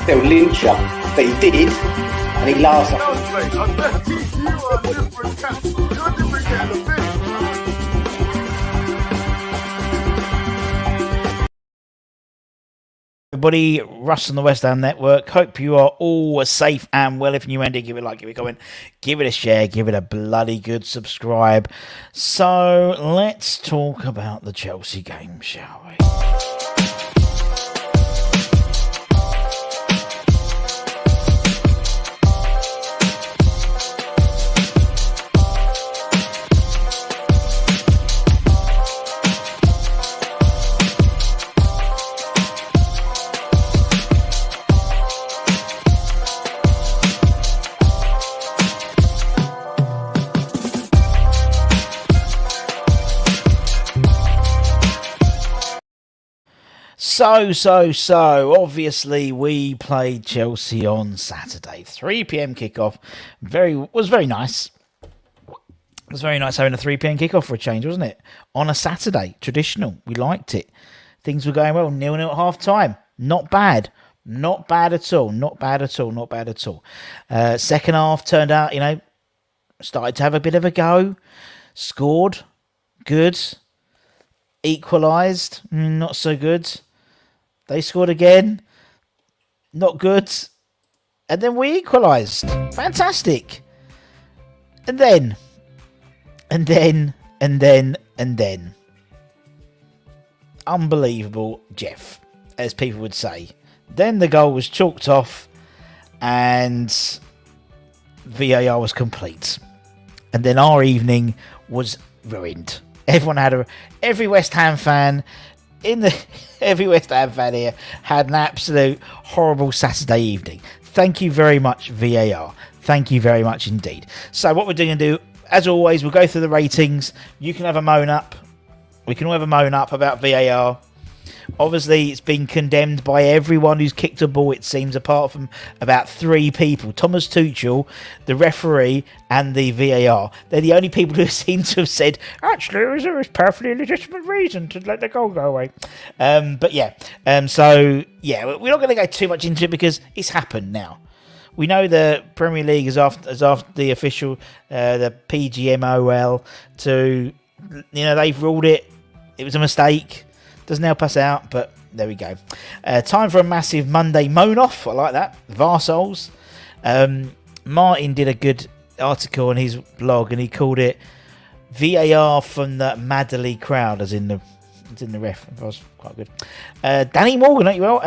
they'll lynch you. But he did, and he laughs at Everybody, Russ on the West Ham Network. Hope you are all safe and well. If you're new, Andy, give it a like, give it a comment, give it a share, give it a bloody good subscribe. So let's talk about the Chelsea game, shall we? So, obviously we played Chelsea on Saturday. 3 p.m. kickoff. Was very nice. It was very nice having a 3 p.m. kickoff for a change, wasn't it? On a Saturday. Traditional. We liked it. Things were going well. 0-0 at half time. Not bad. Not bad at all. Not bad at all. Not bad at all. Second half turned out, started to have a bit of a go. Scored. Good. Equalised. Not so good. They scored again. Not good. And then we equalised. Fantastic. And then. Unbelievable, Jeff, as people would say. Then the goal was chalked off and VAR was complete. And then our evening was ruined. Every West Ham fan every West Ham fan here had an absolute horrible Saturday evening. Thank you very much, VAR. Thank you very much indeed. So what we're going to do, as always, we'll go through the ratings. You can have a moan up. We can all have a moan up about VAR. Obviously, it's been condemned by everyone who's kicked a ball, it seems, apart from about 3 people. Thomas Tuchel, the referee, and the VAR. They're the only people who seem to have said, actually, it was a perfectly legitimate reason to let the goal go away. We're not going to go too much into it because it's happened now. We know the Premier League is after the official, the PGMOL, they've ruled it. It was a mistake. Doesn't help us out, but there we go. Time for a massive Monday moan-off. I like that. Varsols. Martin did a good article on his blog, and he called it VAR from the Madderley crowd, as in the ref. That was quite good. Danny Morgan, ain't you well?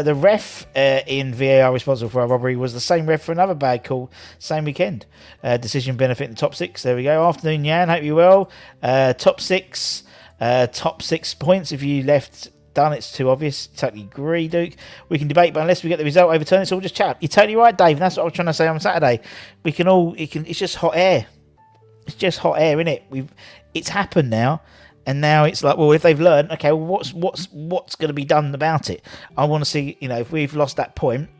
The ref in VAR responsible for our robbery was the same ref for another bad call same weekend. Decision benefiting the top 6. There we go. Afternoon, Jan. Hope you well. Top 6 points. If you left done, it's too obvious. Totally agree, Duke. We can debate, but unless we get the result overturned, it's all just chat. You're totally right, Dave. And that's what I was trying to say on Saturday. It's just hot air. It's just hot air, innit? It's happened now. And now it's like, well, if they've learned, okay, well, what's going to be done about it? I want to see, if we've lost that point,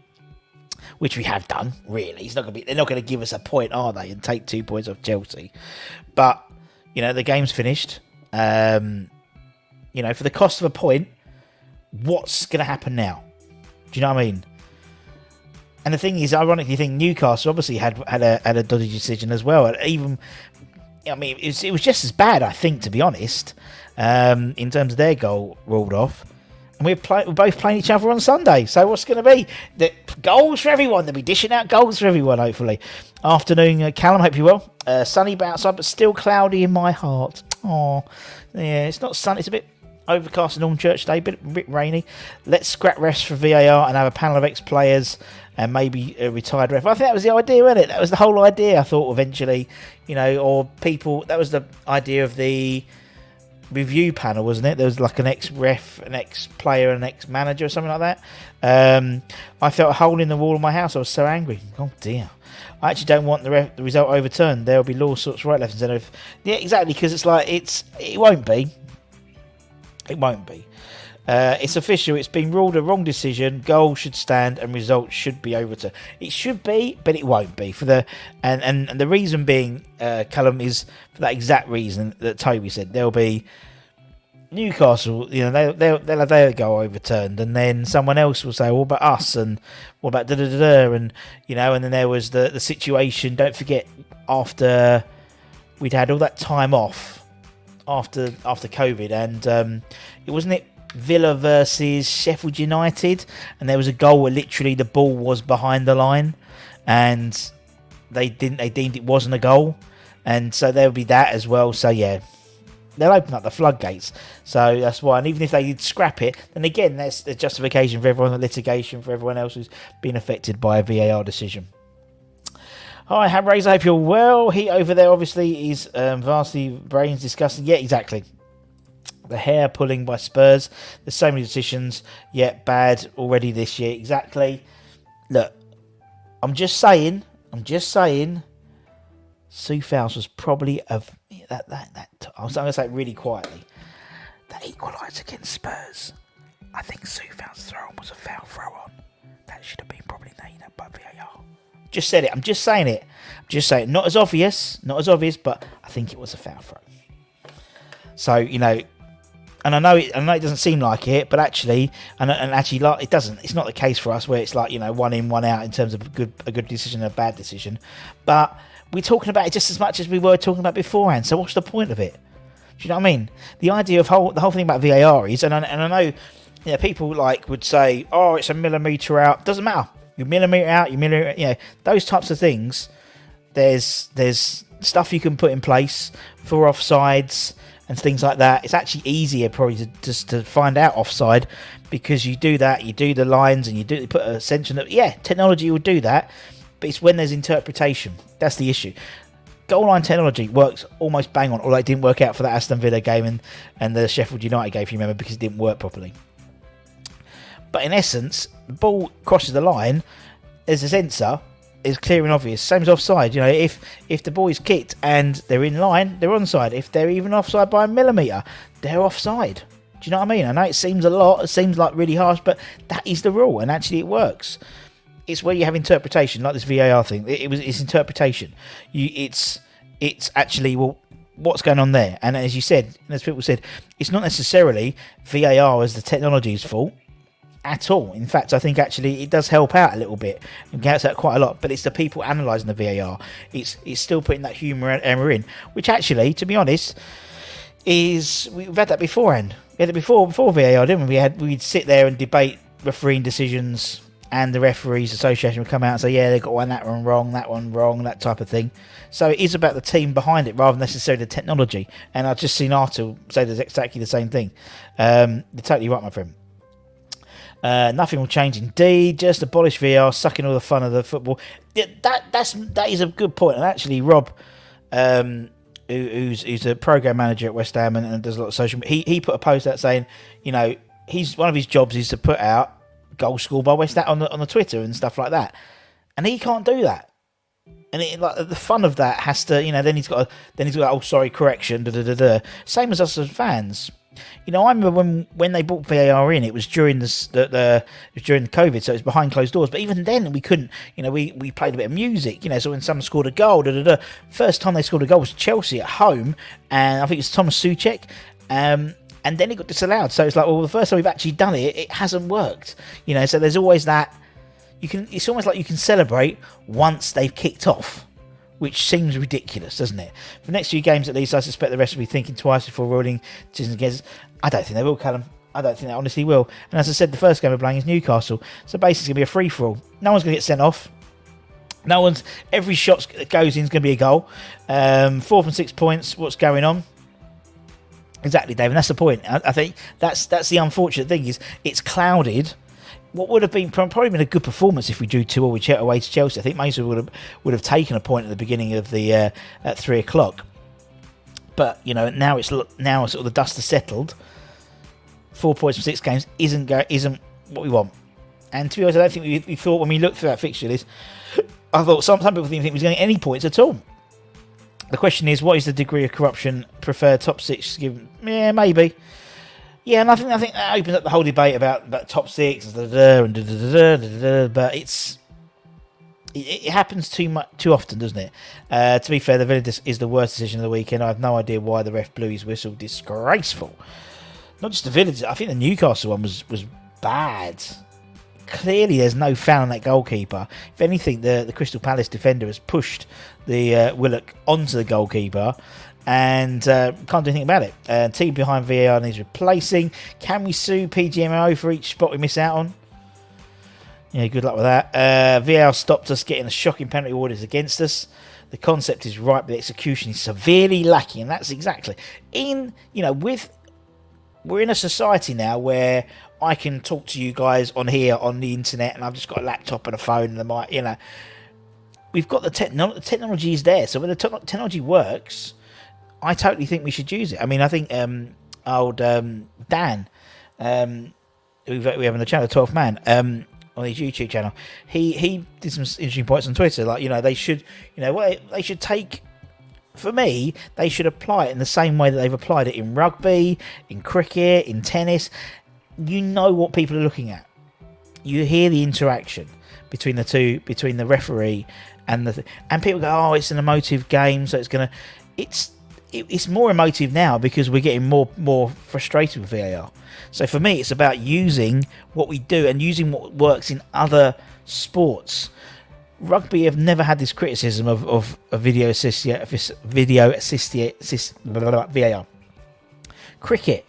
which we have done, really. They're not going to give us a point, are they? And take 2 points off Chelsea. But, the game's finished. For the cost of a point, what's going to happen now? Do you know what I mean? And the thing is, ironically, I think Newcastle obviously had a dodgy decision as well. Even, it was just as bad, I think, to be honest, in terms of their goal ruled off. And we're both playing each other on Sunday. So what's going to be? The goals for everyone. They'll be dishing out goals for everyone, hopefully. Afternoon, Callum, hope you're well. Sunny outside, but still cloudy in my heart. Oh, yeah, it's not sunny. It's a bit overcast and on church day, a bit rainy. Let's scrap refs for VAR and have a panel of ex-players and maybe a retired ref. I think that was the idea, wasn't it? That was the whole idea, I thought, eventually. Or people... That was the idea of the review panel, wasn't it? There was like an ex-ref, an ex-player, an ex-manager or something like that. I felt a hole in the wall of my house. I was so angry. Oh, dear. I actually don't want the result overturned. There will be lawsuits right, left and centre. Yeah, exactly, because it's like, it won't be. It won't be. It's official. It's been ruled a wrong decision. Goal should stand and results should be overturned. It should be, but it won't be. And the reason being, Callum, is for that exact reason that Toby said. There'll be Newcastle, they'll have their goal overturned, and then someone else will say, "What about us?" and "What about da da da da?" and and then there was the situation. Don't forget, after we'd had all that time off after COVID, and it wasn't it Villa versus Sheffield United, and there was a goal where literally the ball was behind the line, and they deemed it wasn't a goal, and so there would be that as well. So yeah. They'll open up the floodgates, so that's why. And even if they did scrap it, then again, that's the justification for everyone, the litigation for everyone else who's been affected by a VAR decision. Hi, Hamrays, I hope you're well. He over there obviously is vastly brains discussing. Yeah, exactly. The hair pulling by Spurs. There's so many decisions, yet bad already this year. Exactly. Look, I'm just saying. Soufals was probably that I'm going to say it really quietly. That equaliser against Spurs. I think Soufals' throw on was a foul throw on. That should have been probably named by VAR. Just said it. I'm just saying it. Not as obvious, but I think it was a foul throw. So and I know it doesn't seem like it, but actually, like it doesn't. It's not the case for us where it's like one in, one out in terms of a good decision and a bad decision, but we're talking about it just as much as we were talking about beforehand. So what's the point of it? Do you know what I mean? The idea of the whole thing about VAR is, and I know, people would say, oh, it's a millimetre out. Doesn't matter. You millimetre out, those types of things. There's stuff you can put in place for offsides and things like that. It's actually easier probably to find out offside, because you do that, you do the lines, and you put a sensor that, technology will do that. But it's when there's interpretation. That's the issue. Goal line technology works almost bang on, although it didn't work out for that Aston Villa game and the Sheffield United game, if you remember, because it didn't work properly. But in essence, the ball crosses the line, there's a sensor, it's clear and obvious. Same as offside. If the ball is kicked and they're in line, they're onside. If they're even offside by a millimetre, they're offside. Do you know what I mean? I know it seems a lot, it seems like really harsh, but that is the rule, and actually it works. It's where you have interpretation, like this VAR thing. It's interpretation. It's actually, well, what's going on there? And as you said, as people said, it's not necessarily VAR as the technology's fault at all. In fact, I think actually it does help out a little bit. It helps out quite a lot. But it's the people analysing the VAR. It's still putting that human error in, which actually, to be honest, we've had that beforehand. We had it before VAR, didn't we? We'd sit there and debate refereeing decisions, and the referees association would come out and say, yeah, they got that one wrong, that type of thing. So it is about the team behind it rather than necessarily the technology. And I've just seen Artul say there's exactly the same thing. You're totally right, my friend. Nothing will change indeed. Just abolish VR, sucking all the fun of the football. That is a good point. And actually, Rob, who's a program manager at West Ham and does a lot of social media, he put a post out saying, one of his jobs is to put out goal scored by West Ham on the Twitter and stuff like that, and he can't do that. And the fun of that has to, then he's got oh, sorry, correction, Same as us as fans. I remember when they brought VAR in, it was during the COVID, so it was behind closed doors. But even then, we couldn't. We played a bit of music. So when someone scored a goal, first time they scored a goal was Chelsea at home, and I think it's Thomas Souček. And then it got disallowed. So it's like, well, the first time we've actually done it, it hasn't worked. So there's always that. It's almost like you can celebrate once they've kicked off, which seems ridiculous, doesn't it? For the next few games, at least, I suspect the rest will be thinking twice before ruling decisions against. I don't think they will, Callum. I don't think they honestly will. And as I said, the first game we're playing is Newcastle. So basically, it's going to be a free-for-all. No one's going to get sent off. Every shot that goes in is going to be a goal. 4 from 6 points. What's going on? Exactly, Dave, and that's the point. I think that's the unfortunate thing, is it's clouded what would have been probably been a good performance if we drew 2-2 away to Chelsea. I think Mason would have taken a point at the beginning of the at 3:00. But now sort of the dust has settled. 4 points from 6 games isn't what we want. And to be honest, I don't think we thought when we looked through that fixture list. I thought some people didn't think we was going to get any points at all. The question is, what is the degree of corruption preferred top 6 given? Yeah, maybe. Yeah, and I think that opens up the whole debate about top 6 and but it happens too often, doesn't it? To be fair, the Villa is the worst decision of the weekend. I have no idea why the ref blew his whistle. Disgraceful. not just the Village. I think the Newcastle one was bad. Clearly, there's no foul on that goalkeeper. If anything, the Crystal Palace defender has pushed the Willock onto the goalkeeper, and can't do anything about it. Team behind VAR needs replacing. Can we sue PGMO for each spot we miss out on? Yeah, good luck with that. VAR stopped us getting a shocking penalty orders against us. The concept is right, but the execution is severely lacking, and that's exactly we're in a society now where I can talk to you guys on here on the internet, and I've just got a laptop and a phone and a mic. We've got the technology is there, so when the technology works, I totally think we should use it. I mean, I think Dan, we have on the channel, 12th Man, on his YouTube channel, he did some interesting points on Twitter. Like, they should, they should take. For me, they should apply it in the same way that they've applied it in rugby, in cricket, in tennis. You know what people are looking at. You hear the interaction between the two, between the referee and and people go, "Oh, it's an emotive game, so it's gonna." It's more emotive now because we're getting more frustrated with VAR. So for me, it's about using what we do and using what works in other sports. Rugby have never had this criticism of video assist VAR. Cricket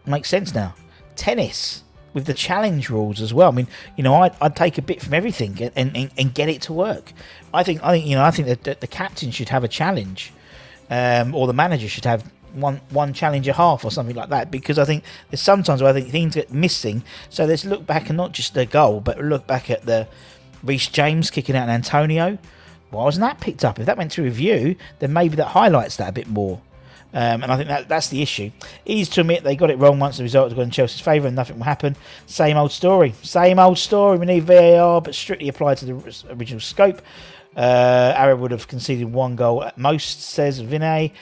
makes sense now. Tennis with the challenge rules as well. I mean, I'd take a bit from everything and get it to work. I think that the captain should have a challenge, or the manager should have one challenge a half or something like that, because I think there's sometimes where I think things get missing. So let's look back and not just the goal, but look back at the Reece James kicking out an Antonio. Why wasn't that picked up? If that went to review, then maybe that highlights that a bit more. And I think that's the issue. Easy to admit they got it wrong once the result has gone in Chelsea's favour and nothing will happen. Same old story. We need VAR, but strictly applied to the original scope. Arab would have conceded one goal at most, says Vinay.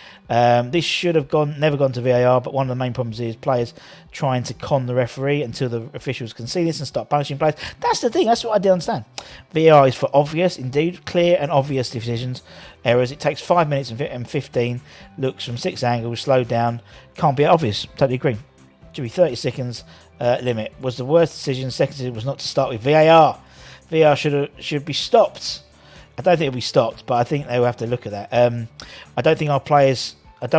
This should have never gone to VAR, but one of the main problems is players trying to con the referee until the officials can see this and start punishing players. That's the thing. That's what I didn't understand. VAR is for obvious, indeed, clear and obvious decisions, errors. It takes 5 minutes and 15 looks from 6 angles, slowed down. Can't be obvious. Totally agree. Should be 30 seconds limit. Was the worst decision. Second decision was not to start with VAR. VAR should be stopped. I don't think it'll be stopped, but I think they will have to look at that. I don't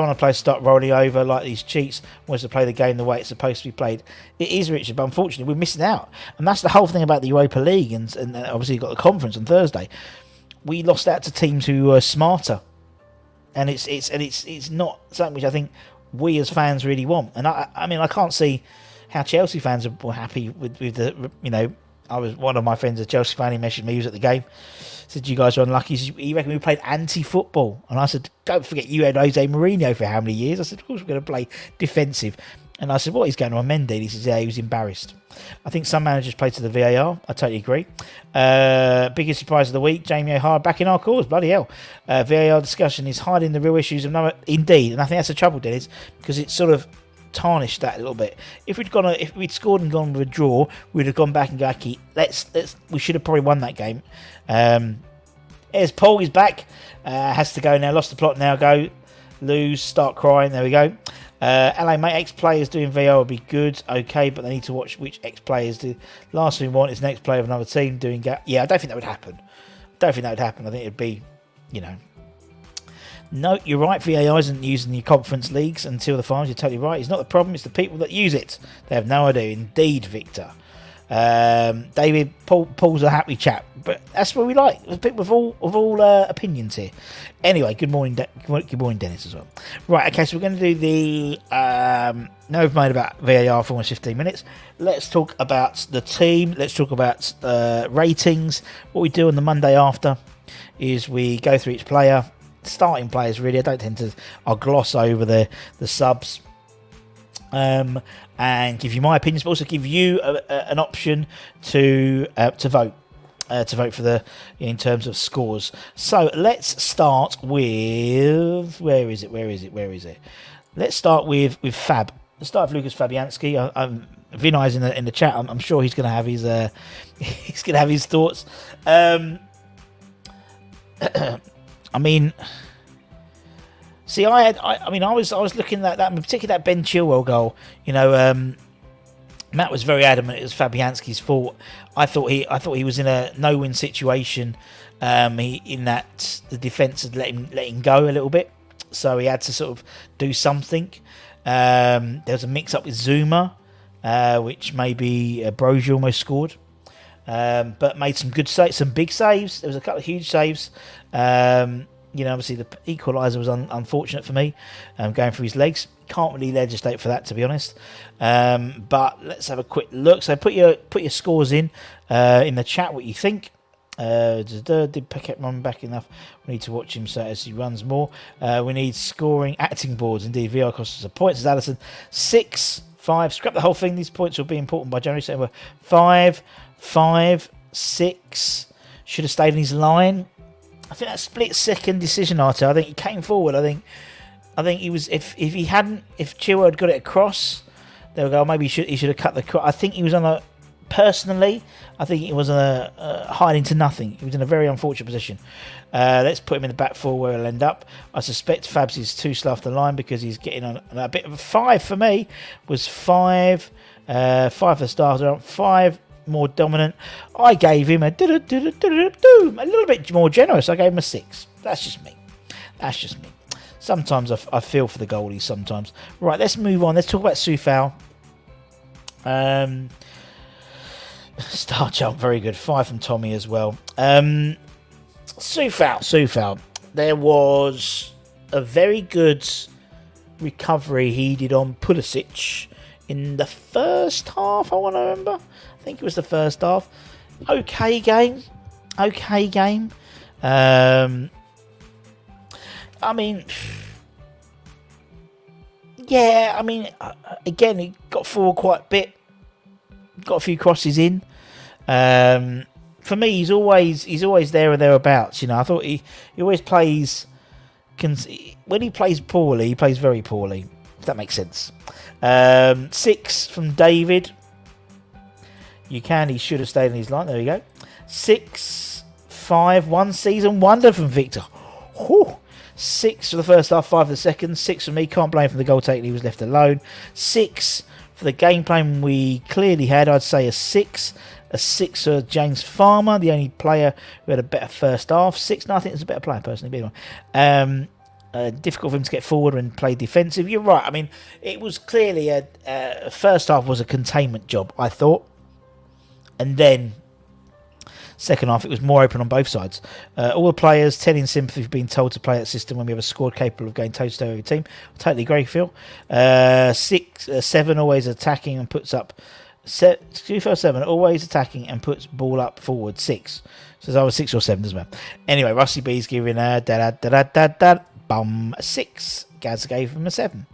want players start rolling over like these cheats. Wants to play the game the way it's supposed to be played. It is, Richard, but unfortunately we're missing out, and that's the whole thing about the Europa League, and obviously you've got the conference on Thursday. We lost out to teams who were smarter, and it's not something which I think we as fans really want. And I mean I can't see how Chelsea fans were happy with the I was one of my friends, a Chelsea fan. He messaged me. He was at the game. Said, "You guys are unlucky." He reckoned we played anti-football, and I said, "Don't forget you had Jose Mourinho for how many years?" I said, "Of course we're going to play defensive." And I said, "What is going on, Mendy?" He says, "Yeah, he was embarrassed." I think some managers play to the VAR. I totally agree. Biggest surprise of the week: Jamie O'Hara back in our cause. Bloody hell! VAR discussion is hiding the real issues of number. Indeed, and I think that's the trouble, Dennis, because it's sort of tarnished that a little bit. If we'd scored and gone with a draw, we'd have gone back and go, "Okay, we should have probably won that game." There's Paul. He's back. Has to go now. Lost the plot now. Go lose. Start crying. There we go. LA mate, ex-players doing VAR would be good. Okay, but they need to watch which ex-players do. Last thing we want is an ex-player of another team doing. Yeah, I don't think that would happen. I think it'd be, No, you're right. VAR isn't used in the conference leagues until the finals. You're totally right. It's not the problem. It's the people that use it. They have no idea. Indeed, Victor. David, Paul's a happy chap, but that's what we like. People with all opinions here. Anyway, good morning, Dennis as well. Right, okay, so we're going to do the. Now we've made about VAR for almost 15 minutes. Let's talk about the team. Let's talk about ratings. What we do on the Monday after is we go through each player. Starting players, really. I'll gloss over the subs and give you my opinions, but also give you an option to vote for the in terms of scores. So let's start with where is it? Let's start with Fab. Let's start with Lucas Fabianski. I'm Vinay's in the chat. I'm sure he's going to have his thoughts. I mean, See, I mean, I was looking at that, particularly that Ben Chilwell goal. You know, Matt was very adamant it was Fabianski's fault. I thought he was in a no-win situation. In that the defence had let him go a little bit, so he had to sort of do something. There was a mix-up with Zuma, which maybe Brozier almost scored, but made some good saves, some big saves. There was a couple of huge saves. Obviously the equaliser was unfortunate for me, going through his legs. Can't really legislate for that, to be honest. But let's have a quick look. So put your scores in the chat. What you think? Did Paquet run back enough? We need to watch him so as he runs more. We need scoring acting boards. Indeed, VR costs us a point. Says Allison. 6-5. Scrap the whole thing. These points will be important by January. So we're 5-5-6. Should have stayed in his line. I think that split second decision, Arthur. I think he came forward. I think he was. If Chilwell had got it across, they'll go. Maybe he should have cut the. I think he was on a. Personally, I think he was hiding to nothing. He was in a very unfortunate position. Let's put him in the back four where he'll end up. I suspect Fabs is too slow off the line because he's getting on a bit of a 5 for me. Was 5 for the starter, 5 more dominant. I gave him a little bit more generous. I gave him a 6. That's just me. Sometimes I feel for the goalies. Sometimes. Right, let's move on. Let's talk about Soufal. Star jump, very good. 5 from Tommy as well. Soufal. There was a very good recovery he did on Pulisic in the first half, I want to remember. I think it was the first half. Okay game. I mean, yeah, again, he got forward quite a bit. Got a few crosses in. For me, he's always there or thereabouts. You know, I thought he always plays. When he plays poorly, he plays very poorly. If that makes sense. 6 from David. He should have stayed in his line. There we go. 6-5. 1 season wonder from Victor. Whew. 6 for the first half, 5 for the second. 6 for me. Can't blame for the goal taking. He was left alone. 6 for the game plan we clearly had. I'd say a 6. A 6 for James Farmer, the only player who had a better first half. 6, no, I think it's a better player personally. Difficult for him to get forward and play defensive. You're right. I mean, it was clearly a first half was a containment job, I thought, and then second half it was more open on both sides. All the players telling sympathy for being told to play that system when we have a squad capable of going toe-to-toe with a team. Totally agree, Phil. 7 always attacking and puts up. 7 always attacking and puts ball up forward. 6. So I was 6 or 7, doesn't matter. Anyway, Rusty B's giving a 6. Gaz gave him a 7.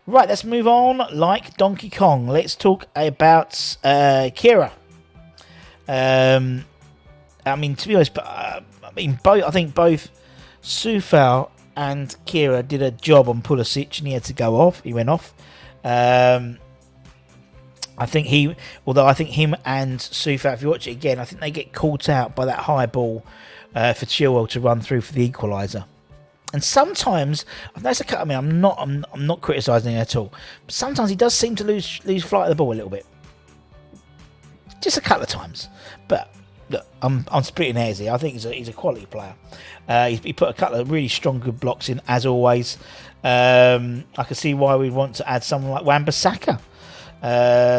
Right, let's move on. Like Donkey Kong, let's talk about Kira. To be honest, both. I think both Soufal and Kira did a job on Pulisic, and he had to go off. He went off. I think him and Soufal, if you watch it again, I think they get caught out by that high ball for Chilwell to run through for the equaliser. And sometimes I've noticed I'm not criticising him at all. But sometimes he does seem to lose flight of the ball a little bit, just a couple of times. But look, I'm splitting hairs here. I think he's a quality player. He put a couple of really strong, good blocks in as always. I can see why we'd want to add someone like Wan-Bissaka.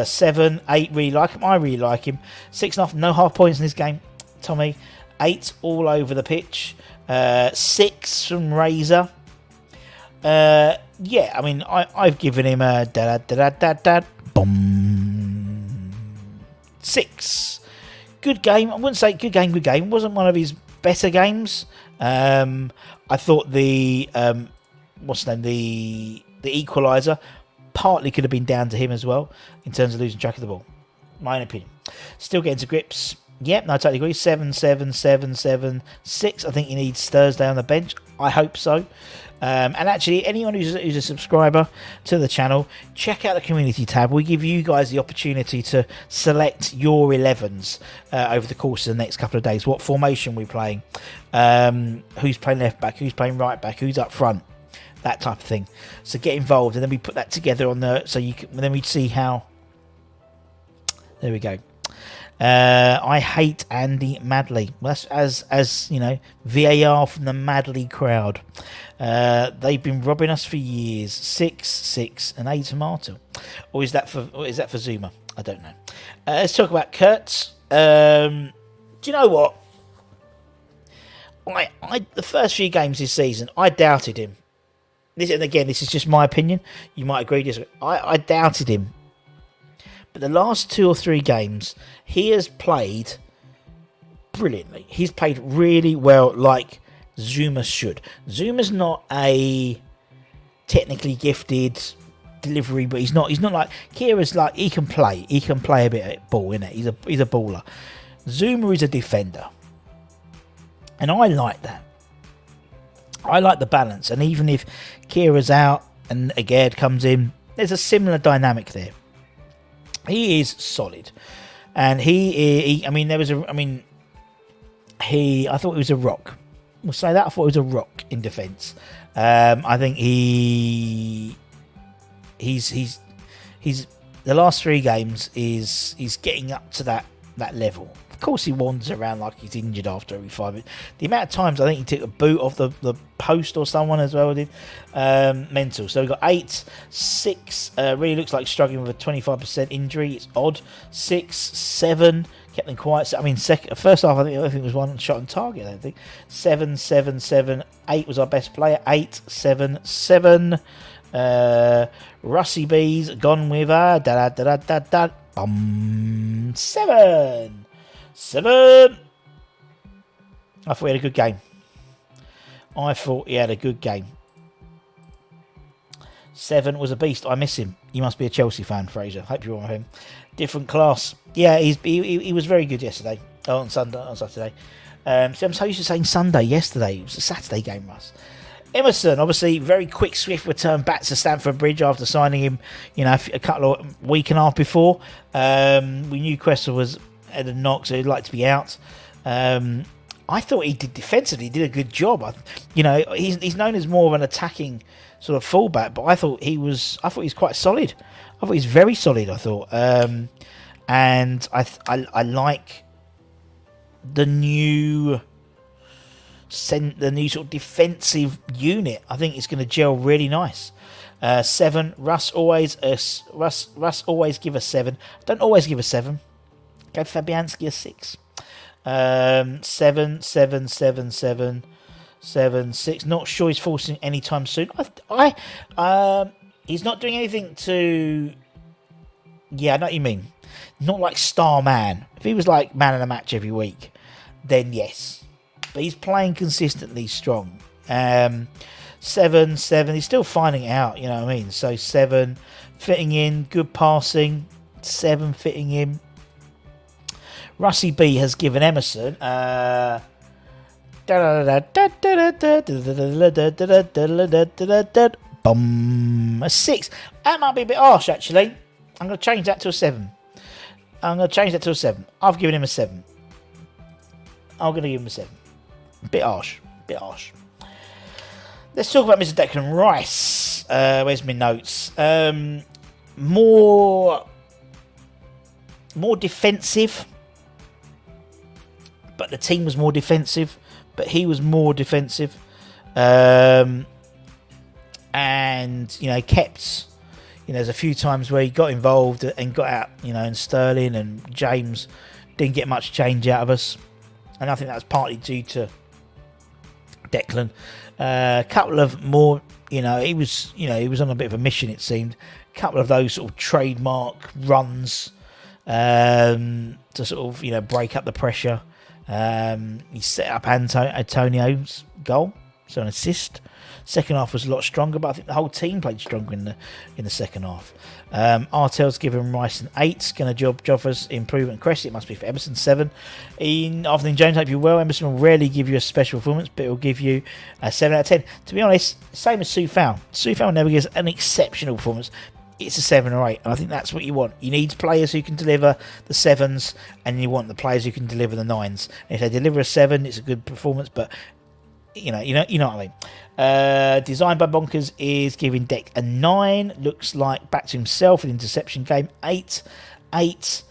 7, 8, really like him. I really like him. 6.5, no half points in this game, Tommy. 8 all over the pitch. 6 from Razor. I've given him a boom. 6. Good game. I wouldn't say good game. It wasn't one of his better games. I thought the equaliser partly could have been down to him as well in terms of losing track of the ball. My opinion. Still getting to grips. Yep, no, I totally agree. 7, 7, 7, 7, 6. I think he needs Thursday on the bench. I hope so. And actually, anyone who's a subscriber to the channel, check out the community tab. We give you guys the opportunity to select your 11s over the course of the next couple of days. What formation we're playing, who's playing left back, who's playing right back, who's up front. that type of thing. So get involved, and then we put that together on the so you can, then we see how. There we go. I hate Andy Madley. Well, that's as you know, VAR from the Madley crowd. They've been robbing us for years. 6-6 and a tomato, or is that for Zuma? I don't know. Let's talk about Kurtz. Do you know what? I the first few games this season, I doubted him. This is just my opinion. You might agree, disagree. I doubted him. But the last 2 or 3 games, he has played brilliantly. He's played really well, like Zuma should. Zuma's not a technically gifted delivery, but he's not like Kira's. Like he can play a bit of ball, innit? He's a baller. Zuma is a defender, and I like that. I like the balance, and even if Kira's out and Agard comes in, there's a similar dynamic there. He is solid, and I thought he was a rock. We'll say that. I thought he was a rock in defence. I think he's the last 3 games is getting up to that level. Of course, he wanders around like he's injured after every 5 minutes. The amount of times I think he took a boot off the post or someone as well did. Mental. So we've got 8, 6. Really looks like struggling with a 25% injury. It's odd. 6, 7. Kept them quiet. I mean, first half I think it was 1 shot on target. I think 7, 7, 7. 8 was our best player. 8, 7, 7. Russie B's gone with a bum 7. 7. I thought he had a good game. Game. 7 was a beast. I miss him. You must be a Chelsea fan, Fraser. Hope you're on him. Different class. Yeah, he was very good yesterday. On Saturday. So I'm so used to saying Sunday. Yesterday it was a Saturday game, Russ. Emerson, obviously, very quick, swift return back to Stamford Bridge after signing him, a couple of week and a half before. We knew Cresswell was at a knock, so he'd like to be out. I thought he did defensively, he did a good job. He's known as more of an attacking sort of fullback, but I thought he was quite solid. I thought he's very solid. I thought, and I like the new sort of defensive unit. I think it's going to gel really nice. 7. Russ always give a 7. Don't always give a 7. Go Fabianski a 6. 7, 7, 7, 7, 7, 6. Not sure he's forcing anytime soon. He's not doing anything to. Yeah, I know what you mean. Not like star man. If he was like man of the match every week, then yes. But he's playing consistently strong. 7, 7. He's still finding it out. You know what I mean. So 7 fitting in, good passing. 7 fitting in. Russie B has given Emerson a 6. That might be a bit harsh, actually. I'm going to change that to a 7. I've given him a 7. I'm going to give him a 7. Bit harsh. Let's talk about Mr. Declan Rice. Where's my notes? More defensive. But the team was more defensive. But he was more defensive. And, kept... there's a few times where he got involved and got out, and Sterling and James didn't get much change out of us. And I think that was partly due to Declan. A couple of more, he was on a bit of a mission, it seemed. A couple of those sort of trademark runs to sort of, break up the pressure. He set up Antonio's goal, so an assist. Second half was a lot stronger, but I think the whole team played stronger in the second half. Artel's given Rice an 8. Going to job for us improvement. Cressy, it must be for Emerson, 7. Afternoon, James, hope you're well. Emerson will rarely give you a special performance, but it will give you a 7 out of 10. To be honest, same as Soufal. Soufal never gives an exceptional performance. It's a 7 or 8, and I think that's what you want. You need players who can deliver the 7s, and you want the players who can deliver the 9s. And if they deliver a 7, it's a good performance, but you know what I mean. Designed by Bonkers is giving Deck a 9. Looks like back to himself, an interception game. 8. It's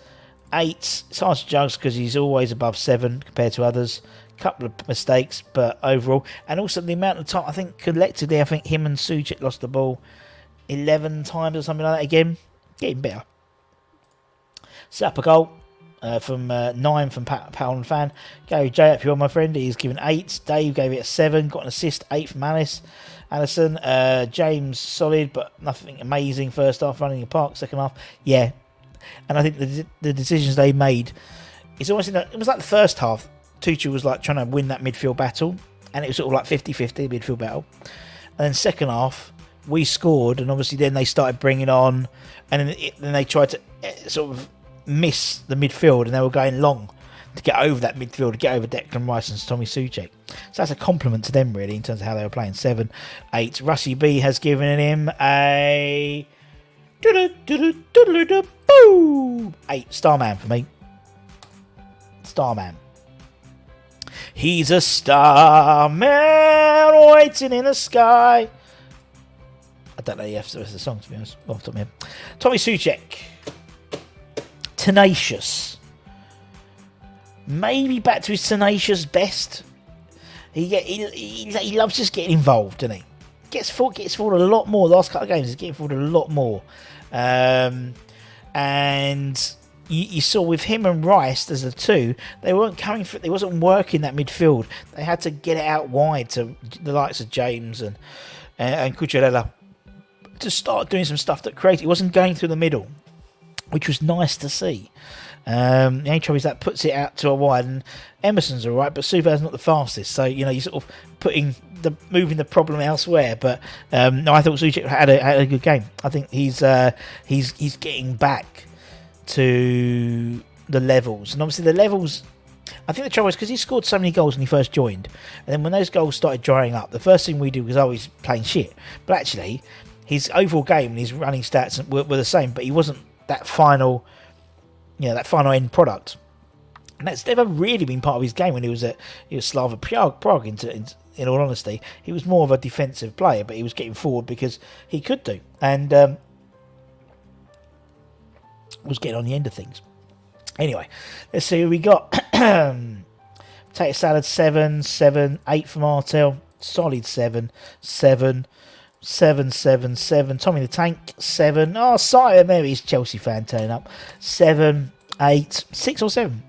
hard to judge because he's always above 7 compared to others. Couple of mistakes, but overall, and also the amount of time, I think collectively, I think him and Suchek lost the ball 11 times or something like that again. Getting better. Set up a goal from 9 from Powell and Fan. Gary J up here, my friend. He's given 8. Dave gave it a 7. Got an assist, 8 from Alice. Allison. James, solid, but nothing amazing. First half, running the park. Second half, yeah. And I think the decisions they made, it's almost it was like the first half. Tuchel was like trying to win that midfield battle, and it was sort of like 50-50 midfield battle. And then second half, we scored, and obviously then they started bringing on, and then they tried to sort of miss the midfield, and they were going long to get over that midfield, to get over Declan Rice and Tommy Suchek. So that's a compliment to them, really, in terms of how they were playing. 7, 8. Russie B has given him a 8. Starman for me. Starman. He's a starman waiting in the sky. I don't know the rest of the song, to be honest. Off the top of my head. Tommy Suchek. Tenacious. Maybe back to his tenacious best. He loves just getting involved, doesn't he? Gets forward a lot more. The last couple of games, he's getting forward a lot more. And you saw with him and Rice as the two, they weren't coming for. They wasn't working that midfield. They had to get it out wide to the likes of James and Cucurella to start doing some stuff that created. It wasn't going through the middle, which was nice to see. The only trouble is that puts it out to a wide, and Emerson's all right, but Suva's not the fastest. So you're sort of moving the problem elsewhere. But no, I thought Suchek had a good game. I think he's getting back to the levels, and obviously the levels. I think the trouble is because he scored so many goals when he first joined, and then when those goals started drying up, the first thing we did was always playing shit. But actually, his overall game and his running stats were the same, but he wasn't that final, that final end product. And that's never really been part of his game when he was Slava Prague. In all honesty, he was more of a defensive player, but he was getting forward because he could do, and was getting on the end of things. Anyway, let's see who we got. Potato salad 7, 8 from Artel. Solid 7. Tommy the Tank 7. Oh, sorry, maybe he's a Chelsea fan turning up. 7, 8, 6 or 7.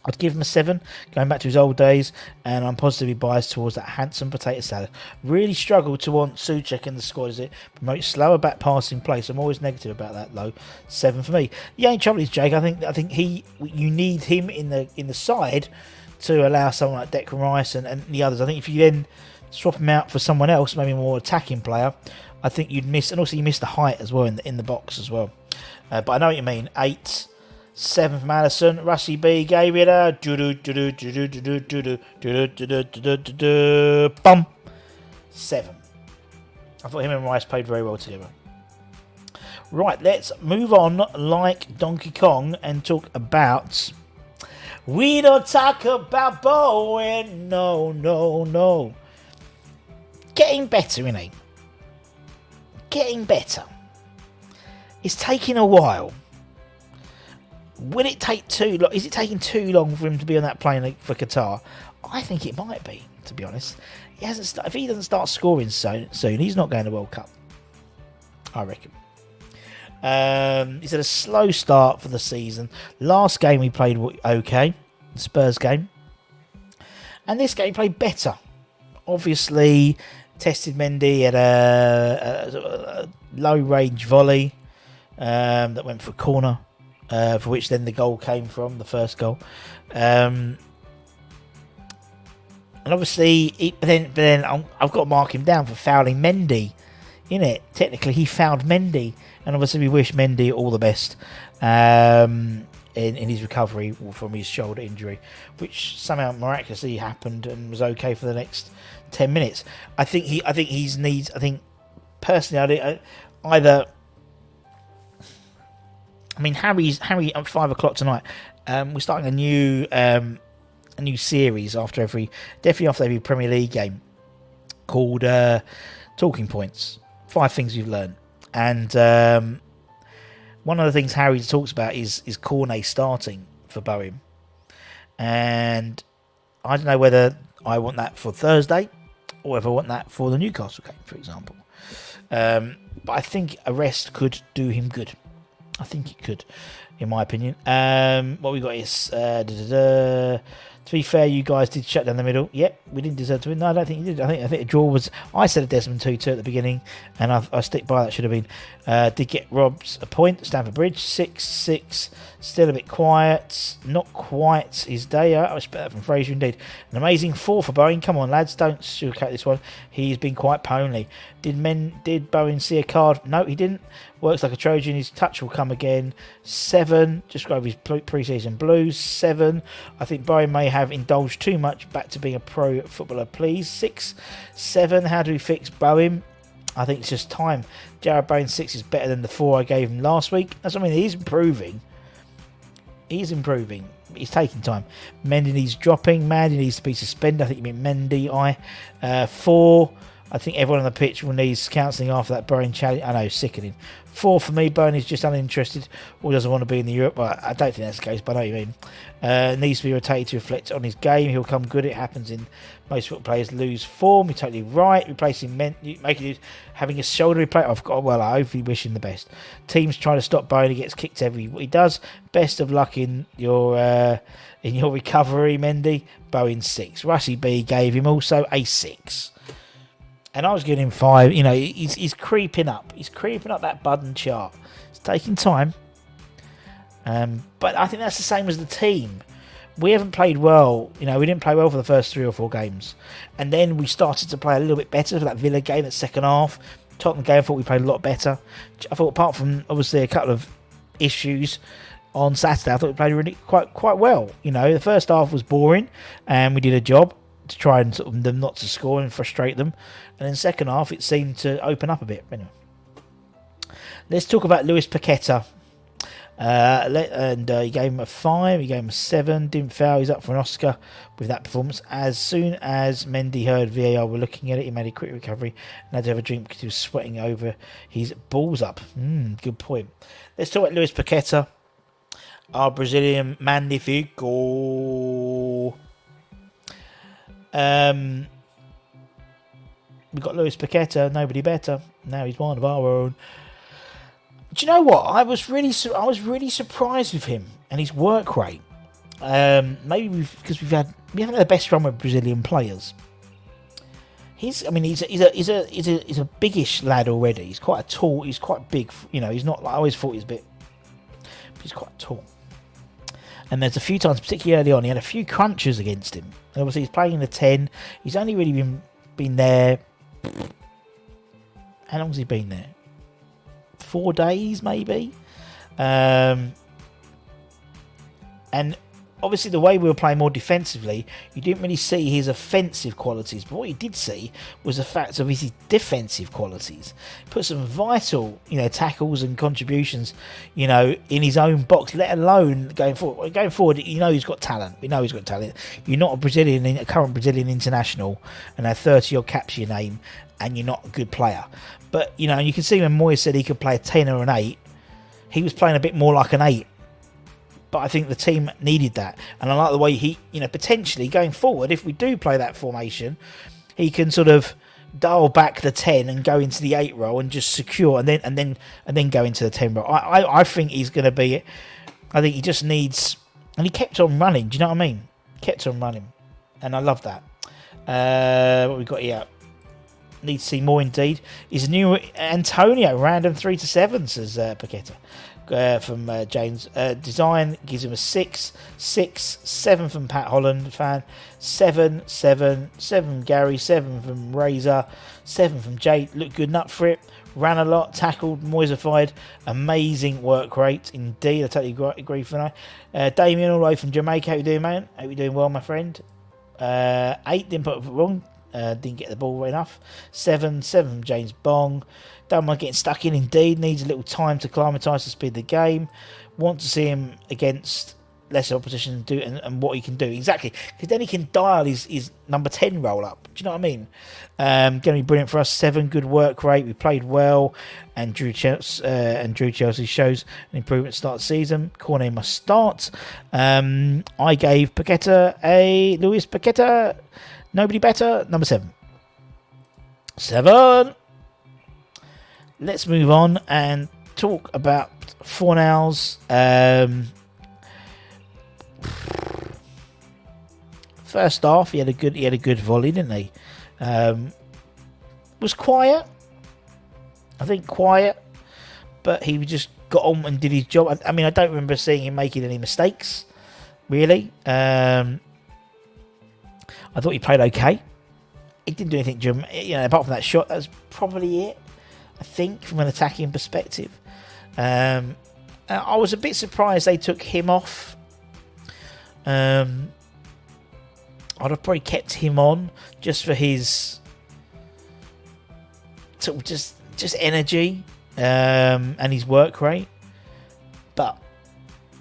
I'd give him a 7, going back to his old days, and I'm positively biased towards that handsome potato salad. Really struggled to want Suchek in the squad as it promotes slower back passing play, so I'm always negative about that, though. 7 for me. The only trouble is, Jake, I think you need him in the side to allow someone like Declan Rice and the others. I think if you then swap him out for someone else, maybe a more attacking player, I think you'd miss, and also you miss the height as well in the box as well. But I know what you mean. 8. 7 from Allison. Russie B gave it a bum. 7. I thought him and Rice played very well together. Right, let's move on like Donkey Kong and talk about. We don't talk about Bowen. No. Getting better, innit? Getting better. It's taking a while. Will it take too long? Is it taking too long for him to be on that plane for Qatar? I think it might be, to be honest. If he doesn't start scoring soon, he's not going to World Cup. I reckon. He's had a slow start for the season. Last game he played okay, the Spurs game. And this game he played better. Obviously, tested Mendy at a low-range volley that went for a corner. For which then the goal came from, the first goal. And obviously, but then I've got to mark him down for fouling Mendy. Innit? Technically, he fouled Mendy. And obviously, we wish Mendy all the best in his recovery from his shoulder injury, which somehow miraculously happened and was okay for the next 10 minutes. I think personally, Harry at 5 o'clock tonight. We're starting a new series definitely after every Premier League game. called Talking Points. 5 things you've learned. And one of the things Harry talks about is Cornet starting for Boeing. And I don't know whether I want that for Thursday or if I want that for the Newcastle game, for example. But I think a rest could do him good. I think it could, in my opinion. What we got is... to be fair, you guys did shut down the middle. Yep, we didn't deserve to win. No, I don't think you did. I think a draw was... I said a Desmond 2-2 at the beginning, and I stick by that. Should have been. Did get Rob's a point. Stamford Bridge, 6-6. Still a bit quiet. Not quite his day. I expect that from Fraser indeed. An amazing 4 for Bowen. Come on, lads, don't sugarcoat this one. He's been quite pony. Did Bowen see a card? No, he didn't. Works like a Trojan. His touch will come again. 7. Just go over his pre-season blues. 7. I think Bowen may have indulged too much. Back to being a pro footballer, please. 6. 7. How do we fix Bowen? I think it's just time. Jared Bowen 6 is better than the 4 I gave him last week. That's what I mean. He's improving. He's improving. He's taking time. Mendy needs dropping. Mandy needs to be suspended. I think you mean Mendy. 4. I think everyone on the pitch will need counselling after that Bowen challenge. I know, sickening. 4 for me. Bowen is just uninterested or doesn't want to be in the Europe. Well, I don't think that's the case, but I know what you mean. Needs to be rotated to reflect on his game. He'll come good. It happens in most football players lose form. You're totally right. Replacing having a shoulder replacement. I hopefully wish him the best. Teams trying to stop Bowen. He gets kicked every he does. Best of luck in your recovery, Mendy. Bowen 6. Russie B gave him also a 6. And I was giving him 5. You know, he's creeping up. He's creeping up that Budden chart. It's taking time. But I think that's the same as the team. We haven't played well. You know, we didn't play well for the first 3 or 4 games. And then we started to play a little bit better for that Villa game, that second half. Tottenham game, I thought we played a lot better. I thought apart from, obviously, a couple of issues on Saturday, I thought we played really quite well. You know, the first half was boring and we did a job to try and sort of them not to score and frustrate them. And then second half, it seemed to open up a bit. Anyway, let's talk about Luis Paqueta. He gave him a 5. He gave him a 7. Didn't foul. He's up for an Oscar with that performance. As soon as Mendy heard VAR were looking at it, he made a quick recovery and had to have a drink because he was sweating over his balls up. Good point. Let's talk about Luis Paqueta, our Brazilian magnifico. We've got Luis Paqueta, nobody better. Now he's one of our own. Do you know what? I was really surprised with him and his work rate. Maybe because we haven't had the best run with Brazilian players. He's a biggish lad already. He's quite tall. He's quite big. You know, he's not like I always thought he was a bit. But he's quite tall. And there's a few times, particularly early on, he had a few crunches against him. And obviously, he's playing in the 10. He's only really been there. How long has he been there? 4 days, maybe. And obviously, the way we were playing more defensively, you didn't really see his offensive qualities. But what you did see was the fact of his defensive qualities. Put some vital, tackles and contributions, in his own box. Let alone going forward. Going forward, he's got talent. We know he's got talent. You're not a current Brazilian international, and have 30-odd caps to your name, and you're not a good player. But you can see when Moyes said he could play a 10 or an 8, he was playing a bit more like an 8. But I think the team needed that. And I like the way he, potentially going forward, if we do play that formation, he can sort of dial back the 10 and go into the 8 role and just secure and then go into the 10 role. I think he's going to be, I think he just needs, and he kept on running. Do you know what I mean? Kept on running. And I love that. What we got here? Need to see more indeed. Is new Antonio, random 3 to 7, says Paqueta. From James. Design gives him a 6. 7 from Pat Holland fan. 7 from Gary. 7 from Razor. 7 from Jay. Looked good, nut for it. Ran a lot, tackled, Moisified. Amazing work rate indeed. I totally agree for that. Damien, all the way from Jamaica. How you doing, man? Hope you're doing well, my friend. 8, didn't put it wrong. Didn't get the ball enough. 7 from James Bong. Don't mind getting stuck in indeed. Needs a little time to acclimatise to speed of the game. Want to see him against lesser opposition and what he can do. Exactly. Because then he can dial his number 10 roll up. you know what I mean? Going to be brilliant for us. 7, good work rate. We played well, and Drew Chelsea shows an improvement start of the season. Cornet must start. I gave Luis Paqueta, nobody better, number 7. 7. Let's move on and talk about Fornals. First half, he had a good volley, didn't he? Was quiet. I think quiet, but he just got on and did his job. I mean, I don't remember seeing him making any mistakes, really. I thought he played okay. He didn't do anything, apart from that shot. That was probably it, I think, from an attacking perspective. I was a bit surprised they took him off. I'd have probably kept him on just for his sort of just energy and his work rate. But,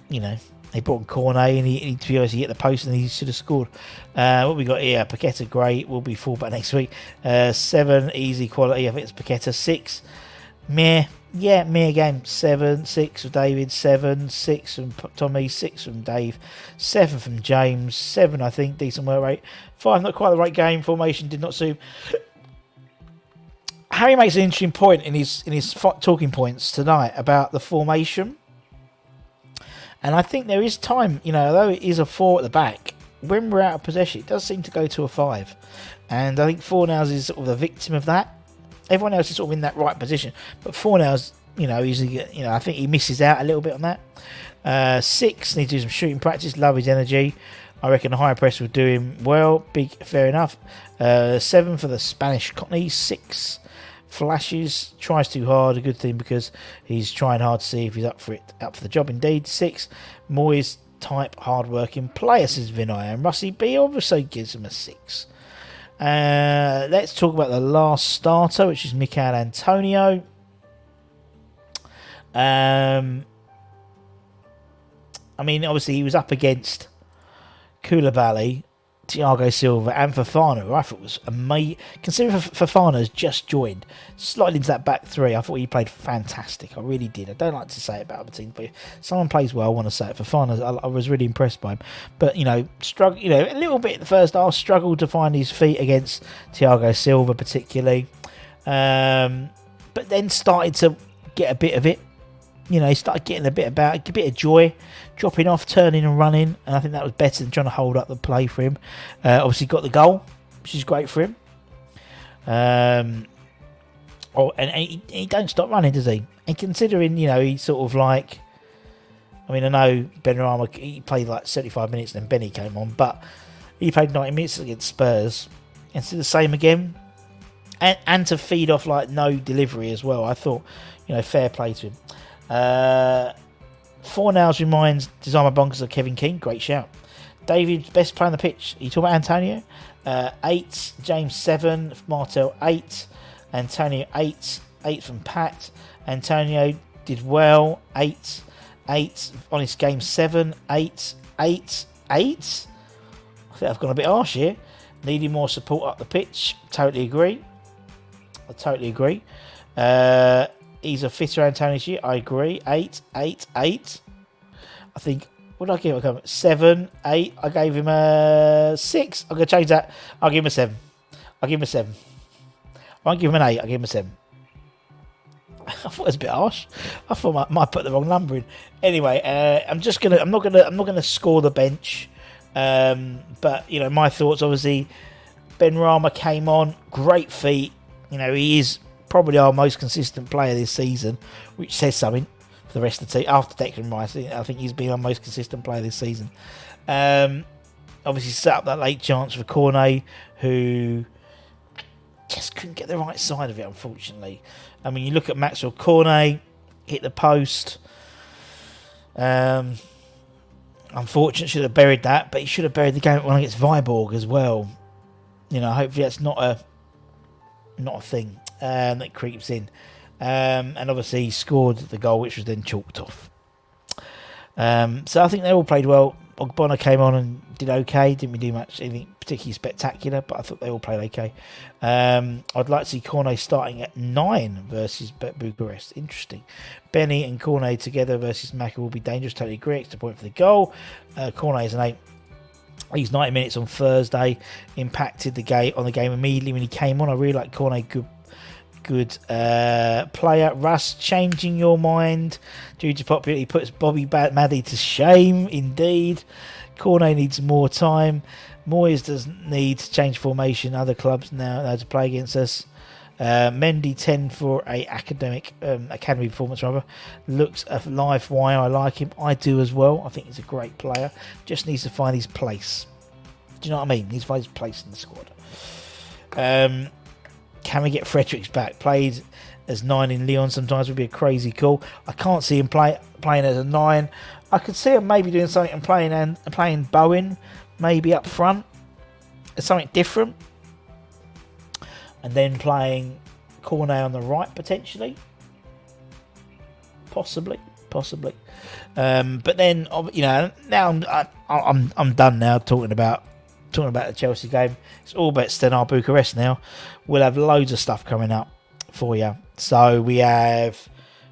they brought in Cornet and he to be honest, he hit the post and he should have scored. What we got here, Paqueta, great. We'll be fullback next week. 7, easy quality. I think it's Paqueta. 6, meh. Yeah, meh game. 7, 6 from David. 7, 6 from Tommy. 6 from Dave. 7 from James. 7, I think, decent work rate. 5, not quite the right game. Formation did not suit. Harry makes an interesting point in his talking points tonight about the formation. And I think there is time, although it is a 4 at the back, when we're out of possession, it does seem to go to a 5. And I think Fornals is sort of the victim of that. Everyone else is sort of in that right position. But Fornals, I think he misses out a little bit on that. 6, needs to do some shooting practice, love his energy. I reckon the higher press will do him well. Fair enough. 7 for the Spanish Cockney. 6. Flashes, tries too hard, a good thing because he's trying hard to see if he's up for the job indeed. 6, Moyes type hard-working player, says Vinay, and Russie B also gives him a 6. Let's talk about the last starter, which is Mikel Antonio. I mean, obviously he was up against Koulibaly, Thiago Silva and Fofana, who I thought was amazing. Considering Fofana's just joined, slotted into that back 3, I thought he played fantastic. I really did. I don't like to say it about other teams, but if someone plays well, I want to say it. Fofana, I was really impressed by him. But, struggle, a little bit in the first half, struggled to find his feet against Thiago Silva particularly. But then started to get a bit of it. He started getting a bit of joy, dropping off, turning and running, and I think that was better than trying to hold up the play for him. Obviously got the goal, which is great for him. And he don't stop running, does he? And considering, he's sort of like, I mean, I know Benrahma, he played like 75 minutes and then Benny came on, but he played 90 minutes against Spurs. And so the same again. And to feed off like no delivery as well. I thought, fair play to him. Fornals reminds Designer Bonkers of Kevin King. Great shout. David, best player on the pitch. You talk about Antonio. 8. James 7. Martel 8. Antonio 8. 8 from Pat. Antonio did well. 8. 8 on his game 7. 8. 8. 8. I think I've gone a bit harsh here. Needing more support up the pitch. Totally agree. He's a fitter Antonio this year. I agree. 8. 8. 8. I think, what did I give him? 7. 8. I gave him a 6. I'm going to change that. I'll give him a 7. I won't give him an 8. I'll give him a 7. I thought it was a bit harsh. I thought I might put the wrong number in. Anyway, I'm not gonna score the bench. But my thoughts, obviously, Benrahma came on, great feet. He is probably our most consistent player this season, which says something for the rest of the team. After Declan Rice, I think he's been our most consistent player this season. Obviously set up that late chance for Cornet, who just couldn't get the right side of it, unfortunately. I mean, you look at Maxwell Cornet, hit the post. Unfortunately, should have buried that, but he should have buried the game when against Viborg as well. Hopefully that's not a thing that creeps in. And obviously he scored the goal, which was then chalked off. So I think they all played well. Ogbonna came on and did okay. Didn't really do much, anything particularly spectacular, but I thought they all played okay. I'd like to see Cornet starting at 9 versus Bucharest. Interesting. Benny and Cornet together versus Maka will be dangerous. Totally agree. Extra point for the goal. Cornet is an 8. He's 90 minutes on Thursday. Impacted the game immediately when he came on. I really like Cornet. Good player. Russ, changing your mind due to popularity puts Bobby Maddy to shame. Indeed, Cornet needs more time. Moyes doesn't need to change formation. Other clubs now know to play against us. Mendy 10 for a academy performance rather. Looks a live wire. I like him. I do as well. I think he's a great player. Just needs to find his place. Do you know what I mean? Needs to find his place in the squad. Can we get Fredericks back? Played as 9 in Lyon sometimes would be a crazy call. I can't see him playing as a 9. I could see him maybe doing something and playing Bowen maybe up front as something different, and then playing Cornet on the right potentially, possibly. But then now I'm done now talking about the Chelsea game. It's all about Stenar Bucharest now. We'll have loads of stuff coming up for you. So we have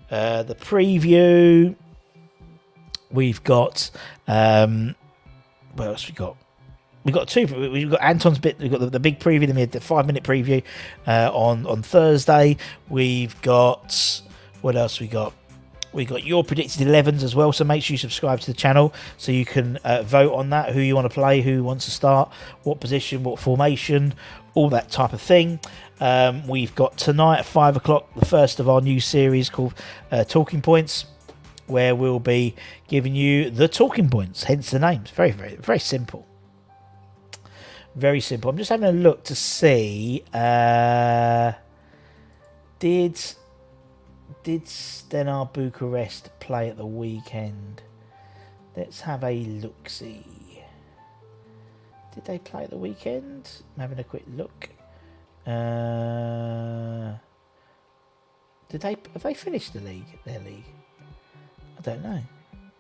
the preview. We've got what else we got? We've got Anton's bit. We've got the big preview. Then we had the 5-minute preview on Thursday. We've got what else we got? We got your predicted 11s as well, so make sure you subscribe to the channel so you can vote on that, who you want to play, who wants to start, what position, what formation, all that type of thing. We've got tonight at 5 o'clock the first of our new series called Talking Points, where we'll be giving you the talking points, hence the names. Very, very, very simple. Very simple. I'm just having a look to see did Stenar Bucharest play at the weekend? Let's have a look-see. Did they play at the weekend? I'm having a quick look. Have they finished their league? I don't know.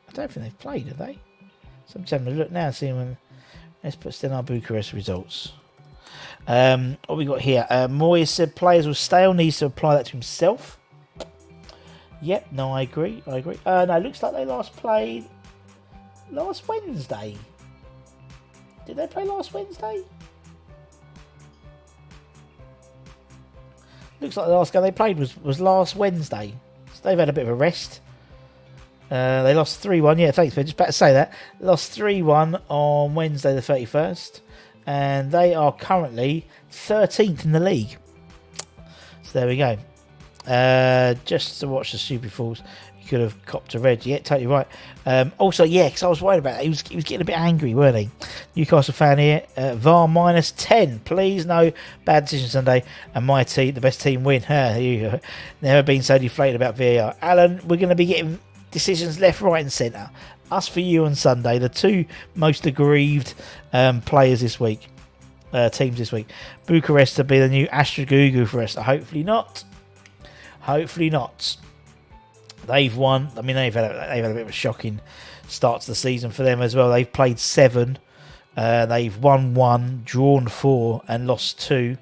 I don't think they've played, have they? So I'm just having a look now, seeing when. Let's put Stenar Bucharest results. What we got here? Moyes said players will stay on, needs to apply that to himself. Yep, no, I agree. No, it looks like they last played last Wednesday. Did they play last Wednesday? Looks like the last game they played was last Wednesday. So they've had a bit of a rest. They lost 3-1. Yeah, thanks, Ben. Just about to say that. They lost 3-1 on Wednesday the 31st. And they are currently 13th in the league. So there we go. Just to watch the Super Falls, you could have copped a red. Yeah, totally right. Also, yeah, because I was worried about it. He was getting a bit angry, weren't he? Newcastle fan here. VAR -10. Please, no bad decision Sunday. And my team, the best team, win. You never been so deflated about VAR. Alan, we're going to be getting decisions left, right, and centre. Us for you on Sunday. The two most aggrieved players this week. Teams this week. Bucharest to be the new Astragugu for us. Hopefully not. They've won. I mean, they've had a bit of a shocking start to the season for them as well. They've played 7. They've won 1, drawn 4, and lost 2.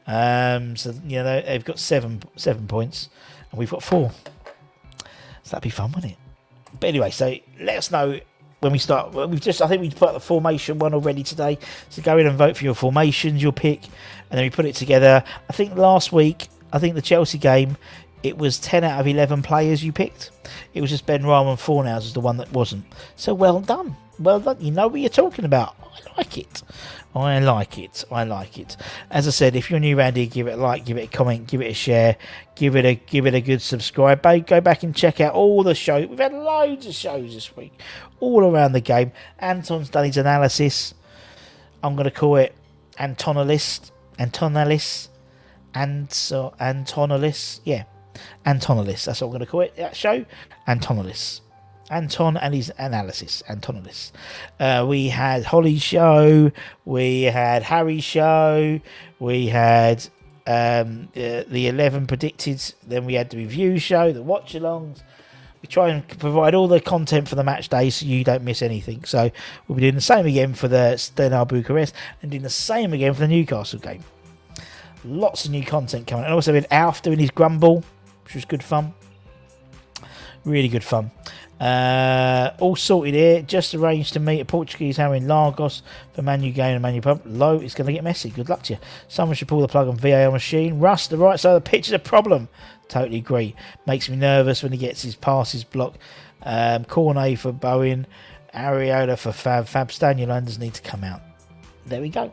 So they've got 7 points, and we've got 4. So that'd be fun, wouldn't it? But anyway, so let us know when we start. I think we put up the formation one already today. So go in and vote for your formations, your pick, and then we put it together. I think last week, the Chelsea game, it was 10 out of 11 players you picked. It was just Ben Rahman Fornals was the one that wasn't. So well done. You know what you're talking about. I like it. As I said, if you're new around here, give it a like, give it a comment, give it a share, give it a good subscribe. Go back and check out all the shows. We've had loads of shows this week, all around the game. Anton's done his analysis. I'm going to call it Antonalyst. Yeah, Antonalyst. That's what I'm going to call it. That show, Antonalyst. Anton and his analysis. Antonalyst. We had Holly's show. We had Harry's show. We had the 11 predicted. Then we had the review show, the watch-alongs. We try and provide all the content for the match day so you don't miss anything. So we'll be doing the same again for the Stenar Bucharest and doing the same again for the Newcastle game. Lots of new content coming. And also with Alf doing his Grumble, which was good fun. Really good fun. All sorted here. Just arranged to meet a Portuguese hammer in Lagos for Manu game and Manu pub. Low, it's going to get messy. Good luck to you. Someone should pull the plug on VAR machine. Russ, the right side of the pitch is a problem. Totally agree. Makes me nervous when he gets his passes blocked. Cornet for Bowen. Ariola for Fab. Fab Stanulanders need to come out. There we go.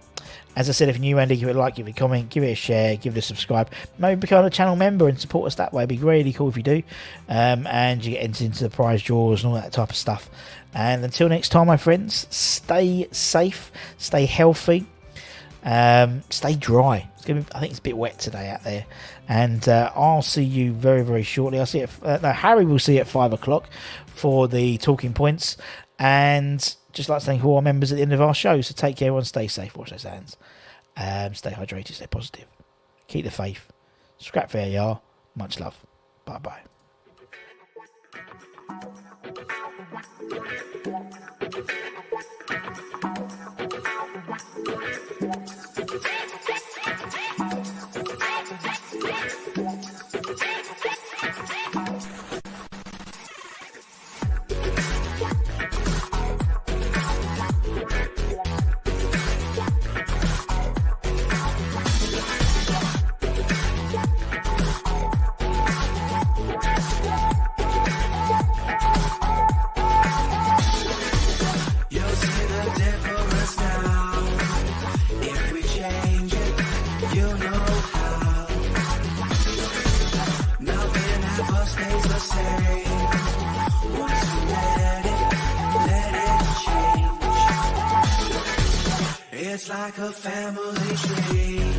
As I said, if you're new, Andy, give it a like, give it a comment, give it a share, give it a subscribe. Maybe become a channel member and support us that way. It'd be really cool if you do. And you get entered into the prize draws and all that type of stuff. And until next time, my friends, stay safe, stay healthy, stay dry. It's gonna be, I think it's a bit wet today out there. And I'll see you very, very shortly. I'll see it. Harry will see you at 5 o'clock for the talking points. And just like to thank all our members at the end of our show. So take care, everyone. Stay safe. Wash those hands. Stay hydrated. Stay positive. Keep the faith. Scrap VAR. Much love. Bye bye. It's like a family tree.